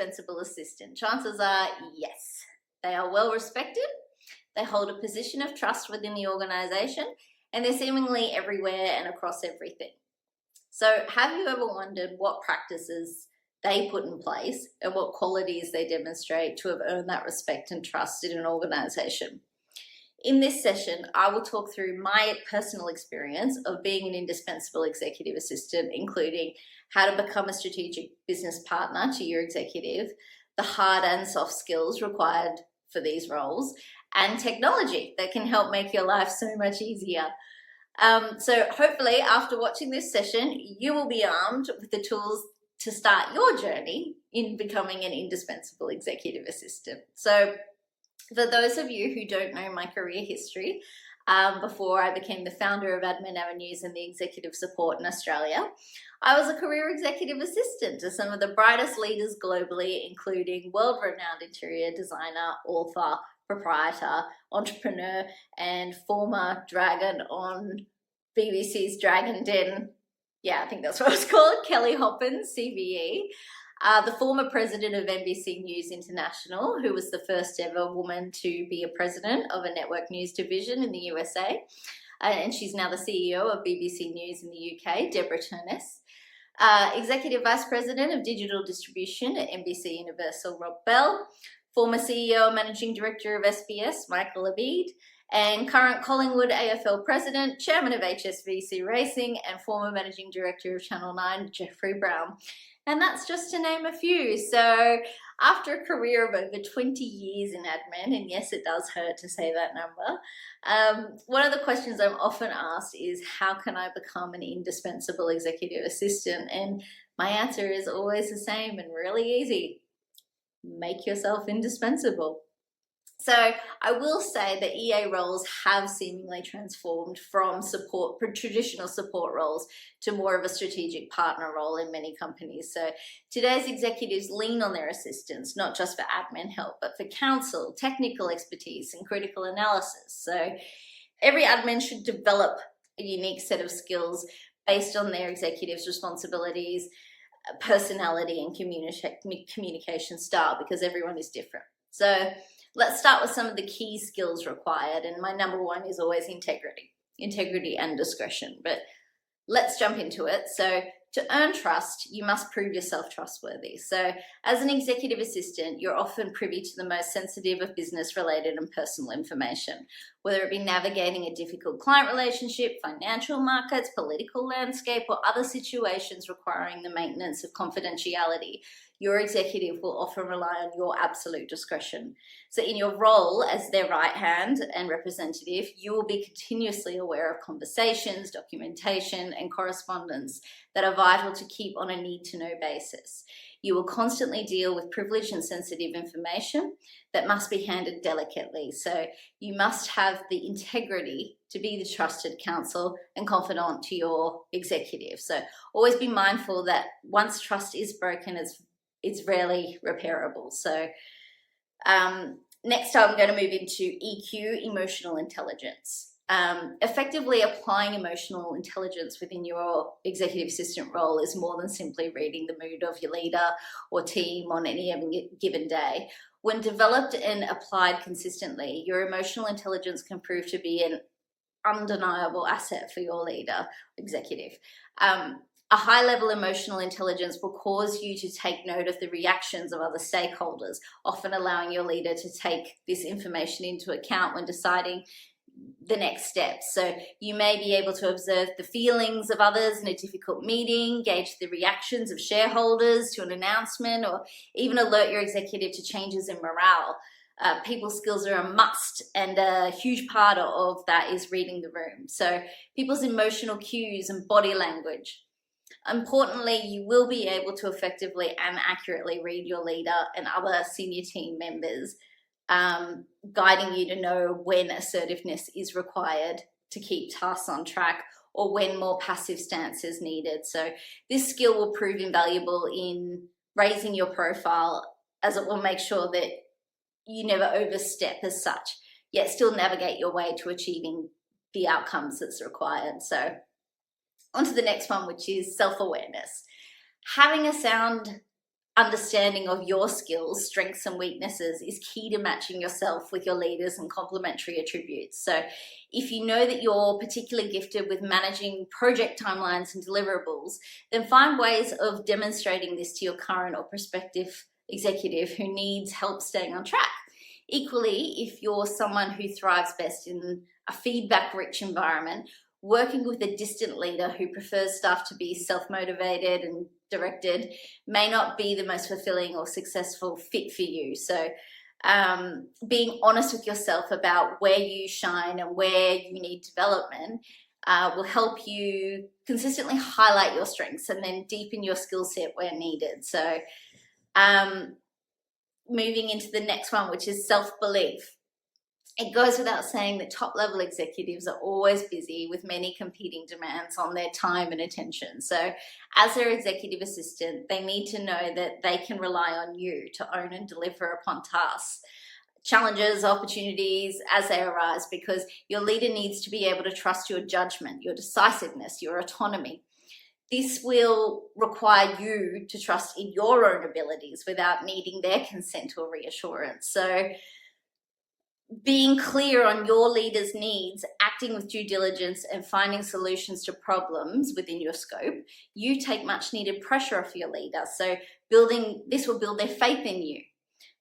indispensable assistant? Chances are yes. They are well respected, they hold a position of trust within the organization, and they're seemingly everywhere and across everything. So have you ever wondered what practices they put in place and what qualities they demonstrate to have earned that respect and trust in an organization? In this session, I will talk through my personal experience of being an indispensable executive assistant, including how to become a strategic business partner to your executive, the hard and soft skills required for these roles, and technology that can help make your life so much easier. So hopefully after watching this session, you will be armed with the tools to start your journey in becoming an indispensable executive assistant. So for those of you who don't know my career history, before I became the founder of Admin Avenues and the executive support in Australia, I was a career executive assistant to some of the brightest leaders globally, including world-renowned interior designer, author, proprietor, entrepreneur, and former dragon on BBC's Dragon Den. Yeah, I think that's what it's called, Kelly Hoppen CBE. The former president of NBC News International, who was the first ever woman to be a president of a network news division in the USA. And she's now the CEO of BBC News in the UK, Deborah Turness. Executive Vice President of Digital Distribution at NBCUniversal, Rob Bell. Former CEO and Managing Director of SBS, Michael Abid. And current Collingwood AFL President, Chairman of HSBC Racing, and former Managing Director of Channel 9, Jeffrey Brown. And that's just to name a few. So after a career of over 20 years in admin, and yes, it does hurt to say that number, one of the questions I'm often asked is, how can I become an indispensable executive assistant? And my answer is always the same and really easy. Make yourself indispensable. So I will say that EA roles have seemingly transformed from traditional support roles to more of a strategic partner role in many companies. So today's executives lean on their assistants, not just for admin help, but for counsel, technical expertise, and critical analysis. So every admin should develop a unique set of skills based on their executive's responsibilities, personality, and communication style, because everyone is different. So let's start with some of the key skills required, and my number one is always integrity and discretion, but let's jump into it. So to earn trust, you must prove yourself trustworthy. So as an executive assistant, you're often privy to the most sensitive of business-related and personal information, whether it be navigating a difficult client relationship, financial markets, political landscape, or other situations requiring the maintenance of confidentiality. Your executive will often rely on your absolute discretion. So in your role as their right hand and representative, you will be continuously aware of conversations, documentation, and correspondence that are vital to keep on a need-to-know basis. You will constantly deal with privileged and sensitive information that must be handled delicately. So you must have the integrity to be the trusted counsel and confidant to your executive. So always be mindful that once trust is broken, it's rarely repairable. So next I'm going to move into EQ, emotional intelligence. Effectively applying emotional intelligence within your executive assistant role is more than simply reading the mood of your leader or team on any given day. When developed and applied consistently, your emotional intelligence can prove to be an undeniable asset for your leader, executive. A high-level emotional intelligence will cause you to take note of the reactions of other stakeholders, often allowing your leader to take this information into account when deciding the next steps. So you may be able to observe the feelings of others in a difficult meeting, gauge the reactions of shareholders to an announcement, or even alert your executive to changes in morale. People skills are a must, and a huge part of that is reading the room. So people's emotional cues and body language. Importantly, you will be able to effectively and accurately read your leader and other senior team members, guiding you to know when assertiveness is required to keep tasks on track or when more passive stance is needed. So this skill will prove invaluable in raising your profile, as it will make sure that you never overstep as such, yet still navigate your way to achieving the outcomes that's required. So on to the next one, which is self-awareness. Having a sound understanding of your skills, strengths and weaknesses is key to matching yourself with your leaders and complementary attributes. So if you know that you're particularly gifted with managing project timelines and deliverables, then find ways of demonstrating this to your current or prospective executive who needs help staying on track. Equally, if you're someone who thrives best in a feedback-rich environment, working with a distant leader who prefers staff to be self-motivated and directed may not be the most fulfilling or successful fit for you. So being honest with yourself about where you shine and where you need development will help you consistently highlight your strengths and then deepen your skill set where needed. So moving into the next one, which is self-belief. It goes without saying that top-level executives are always busy with many competing demands on their time and attention. So as their executive assistant, they need to know that they can rely on you to own and deliver upon tasks, challenges, opportunities as they arise, because your leader needs to be able to trust your judgment, your decisiveness, your autonomy. This will require you to trust in your own abilities without needing their consent or reassurance. So being clear on your leader's needs, acting with due diligence and finding solutions to problems within your scope, you take much needed pressure off your leader. So this will build their faith in you.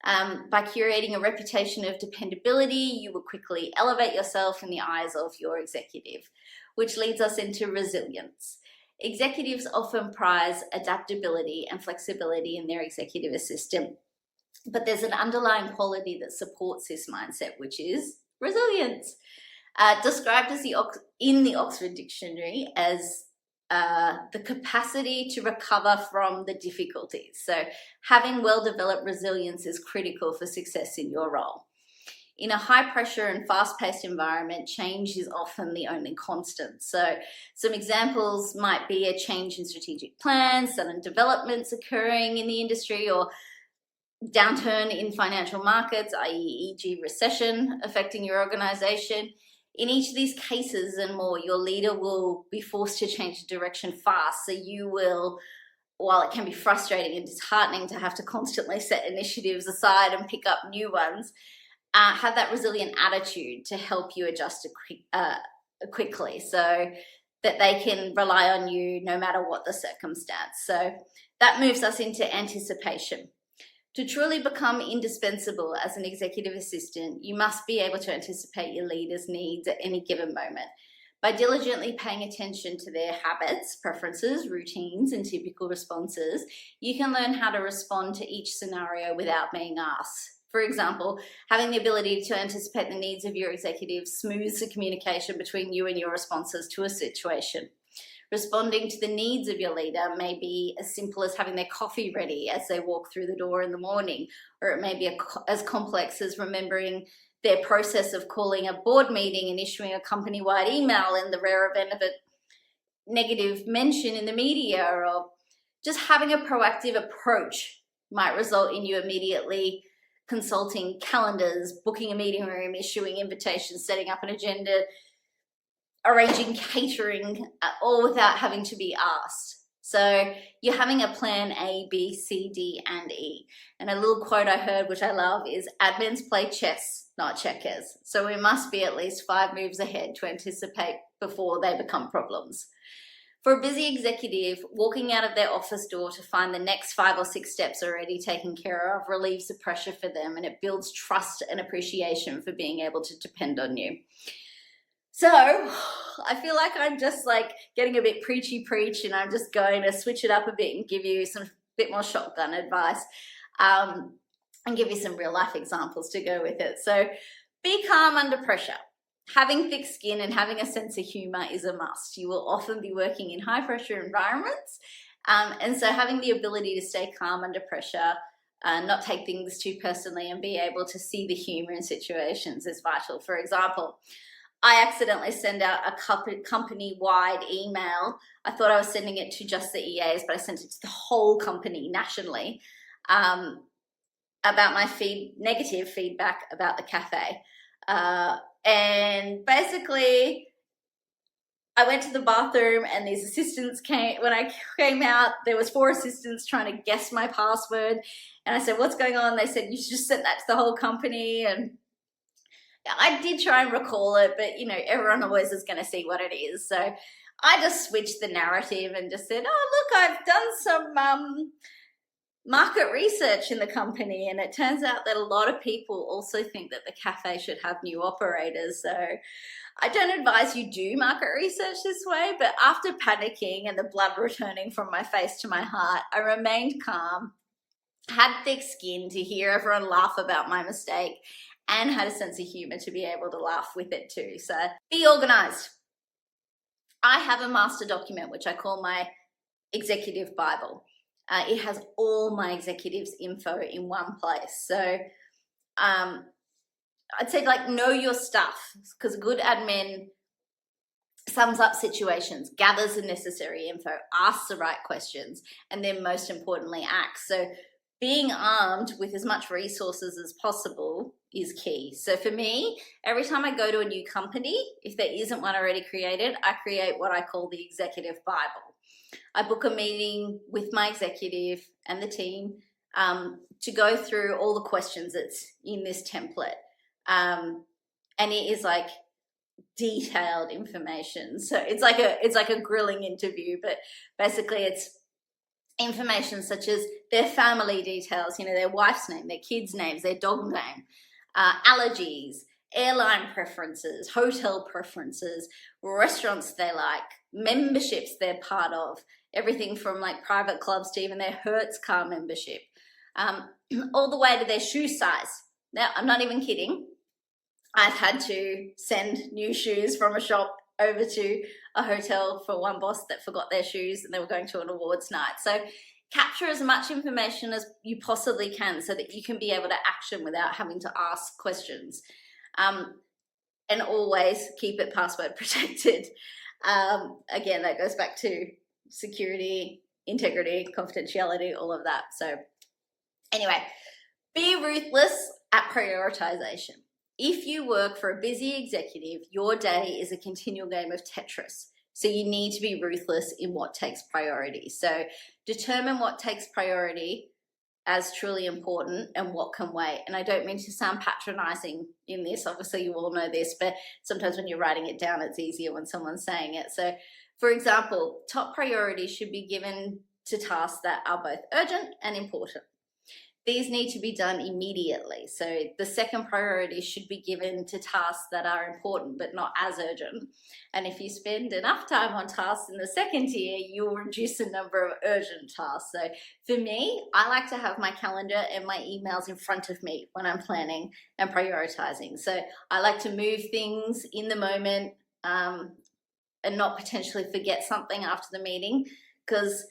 By curating a reputation of dependability, you will quickly elevate yourself in the eyes of your executive, which leads us into resilience. Executives often prize adaptability and flexibility in their executive assistant, but there's an underlying quality that supports this mindset, which is resilience. Described as in the Oxford Dictionary as the capacity to recover from the difficulties. So having well-developed resilience is critical for success in your role. In a high-pressure and fast-paced environment, change is often the only constant. So some examples might be a change in strategic plans, sudden developments occurring in the industry, or downturn in financial markets, i.e. e.g. recession affecting your organization. In each of these cases and more, your leader will be forced to change direction fast. So you will, while it can be frustrating and disheartening to have to constantly set initiatives aside and pick up new ones, have that resilient attitude to help you adjust quickly so that they can rely on you no matter what the circumstance. So that moves us into anticipation. To truly become indispensable as an executive assistant, you must be able to anticipate your leader's needs at any given moment. By diligently paying attention to their habits, preferences, routines, and typical responses, you can learn how to respond to each scenario without being asked. For example, having the ability to anticipate the needs of your executive smooths the communication between you and your responses to a situation. Responding to the needs of your leader may be as simple as having their coffee ready as they walk through the door in the morning, or it may be as complex as remembering their process of calling a board meeting and issuing a company-wide email in the rare event of a negative mention in the media, or just having a proactive approach might result in you immediately consulting calendars, booking a meeting room, issuing invitations, setting up an agenda, arranging catering, all without having to be asked. So you're having a plan A, B, C, D, and E. And a little quote I heard, which I love, is admins play chess, not checkers. So we must be at least 5 moves ahead to anticipate before they become problems. For a busy executive, walking out of their office door to find the next 5 or 6 steps already taken care of relieves the pressure for them, and it builds trust and appreciation for being able to depend on you. So I feel like I'm just like getting a bit preachy, and I'm just going to switch it up a bit and give you some bit more shotgun advice and give you some real life examples to go with it. So be calm under pressure. Having thick skin and having a sense of humor is a must. You will often be working in high pressure environments. And so having the ability to stay calm under pressure, not take things too personally, and be able to see the humor in situations is vital. For example, I accidentally sent out a company-wide email. I thought I was sending it to just the EAs, but I sent it to the whole company nationally about my negative feedback about the cafe. And basically, I went to the bathroom and these assistants came. When I came out, there was 4 assistants trying to guess my password. And I said, what's going on? They said, you should just send that to the whole company. And I did try and recall it, but you know, everyone always is going to see what it is. So I just switched the narrative and just said, oh, look, I've done some market research in the company, and it turns out that a lot of people also think that the cafe should have new operators. So I don't advise you do market research this way, but after panicking and the blood returning from my face to my heart, I remained calm, had thick skin to hear everyone laugh about my mistake, and had a sense of humor to be able to laugh with it too. So be organized. I have a master document, which I call my executive Bible. It has all my executives' info in one place. So I'd say, like, know your stuff, because good admin sums up situations, gathers the necessary info, asks the right questions, and then most importantly acts. So being armed with as much resources as possible is key. So for me, every time I go to a new company, if there isn't one already created, I create what I call the executive Bible. I book a meeting with my executive and the team to go through all the questions that's in this template. And it is like detailed information. So it's like a grilling interview, but basically it's information such as their family details, you know, their wife's name, their kids' names, their dog name, allergies, airline preferences, hotel preferences, restaurants they like, memberships they're part of, everything from like private clubs to even their Hertz car membership, all the way to their shoe size. Now, I'm not even kidding. I've had to send new shoes from a shop over to a hotel for one boss that forgot their shoes and they were going to an awards night. So capture as much information as you possibly can so that you can be able to action without having to ask questions. And always keep it password protected. Again, that goes back to security, integrity, confidentiality, all of that. So anyway, be ruthless at prioritization. If you work for a busy executive, your day is a continual game of Tetris. So you need to be ruthless in what takes priority. So determine what takes priority as truly important and what can wait. And I don't mean to sound patronizing in this. Obviously, you all know this, but sometimes when you're writing it down, it's easier when someone's saying it. So for example, top priority should be given to tasks that are both urgent and important. These need to be done immediately. So the second priority should be given to tasks that are important but not as urgent. And if you spend enough time on tasks in the second tier, you'll reduce the number of urgent tasks. So for me, I like to have my calendar and my emails in front of me when I'm planning and prioritizing. So I like to move things in the moment and not potentially forget something after the meeting, because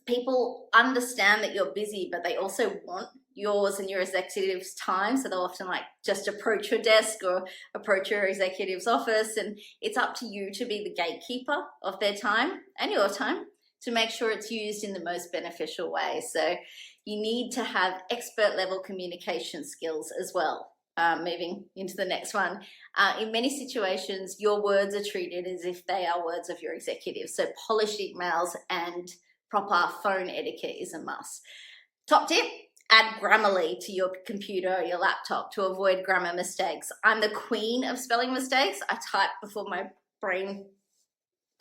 people understand that you're busy, but they also want yours and your executive's time. So they'll often like just approach your desk or approach your executive's office, and it's up to you to be the gatekeeper of their time and your time to make sure it's used in the most beneficial way. So you need to have expert level communication skills as well. Moving into the next one, in many situations, your words are treated as if they are words of your executive. So polished emails and proper phone etiquette is a must. Top tip, add Grammarly to your computer or your laptop to avoid grammar mistakes. I'm the queen of spelling mistakes. I type before my brain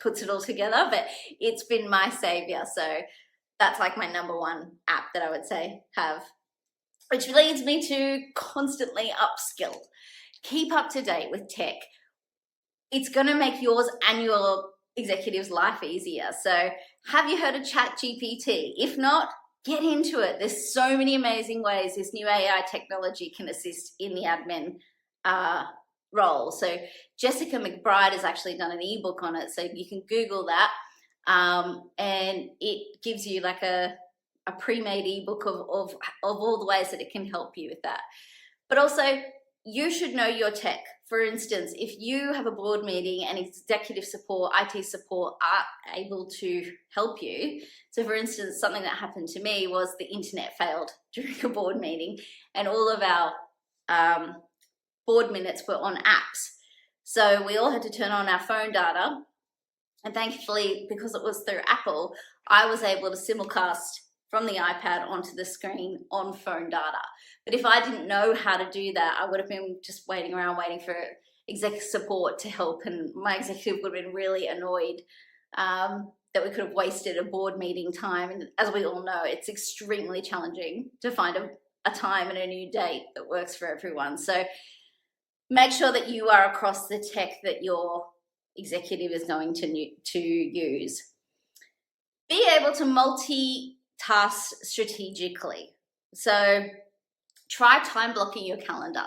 puts it all together, but it's been my savior. So that's like my number one app that I would say have, which leads me to constantly upskill. Keep up to date with tech. It's going to make yours and your executive's life easier. So have you heard of ChatGPT? If not, get into it. There's so many amazing ways this new AI technology can assist in the admin role. So Jessica McBride has actually done an ebook on it, so you can Google that, and it gives you like a pre-made ebook of all the ways that it can help you with that. But also, you should know your tech. For instance, if you have a board meeting and executive support, IT support are able to help you. So for instance, something that happened to me was the internet failed during a board meeting and all of our board minutes were on apps. So we all had to turn on our phone data. And thankfully, because it was through Apple, I was able to simulcast from the iPad onto the screen on phone data. But if I didn't know how to do that, I would have been just waiting around waiting for exec support to help, and my executive would have been really annoyed that we could have wasted a board meeting time. And as we all know, it's extremely challenging to find a time and a new date that works for everyone. So make sure that you are across the tech that your executive is going to use. Be able to multitask strategically. So try time blocking your calendar.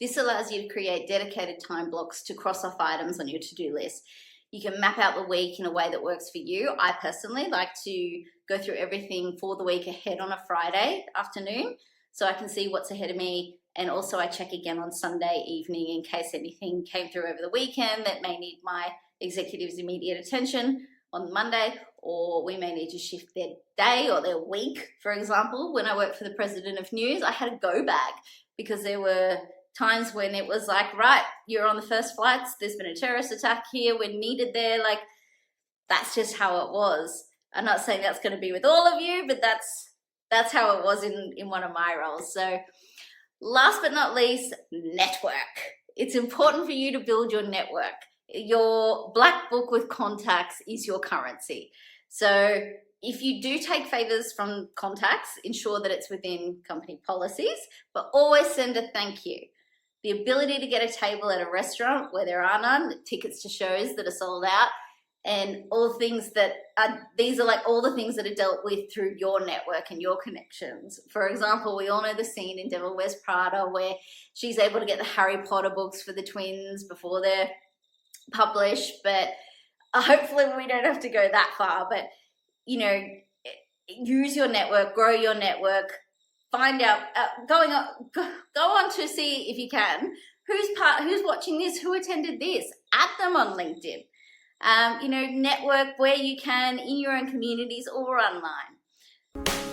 This allows you to create dedicated time blocks to cross off items on your to-do list. You can map out the week in a way that works for you. I personally like to go through everything for the week ahead on a Friday afternoon, so I can see what's ahead of me. And also I check again on Sunday evening in case anything came through over the weekend that may need my executive's immediate attention on Monday, or we may need to shift their day or their week. For example, when I worked for the president of news, I had a go bag because there were times when it was like, right, you're on the first flights, there's been a terrorist attack here, we're needed there. Like, that's just how it was. I'm not saying that's going to be with all of you, but that's how it was in one of my roles. So last but not least, network. It's important for you to build your network. Your black book with contacts is your currency. So if you do take favors from contacts, ensure that it's within company policies, but always send a thank you. The ability to get a table at a restaurant where there are none, tickets to shows that are sold out, and all things that are, these are like all the things that are dealt with through your network and your connections. For example, we all know the scene in Devil Wears Prada where she's able to get the Harry Potter books for the twins before they're published, but hopefully we don't have to go that far. But, you know, use your network, grow your network, find out, go on to see if you can, who's watching this, who attended this, add them on LinkedIn. You know, network where you can in your own communities or online.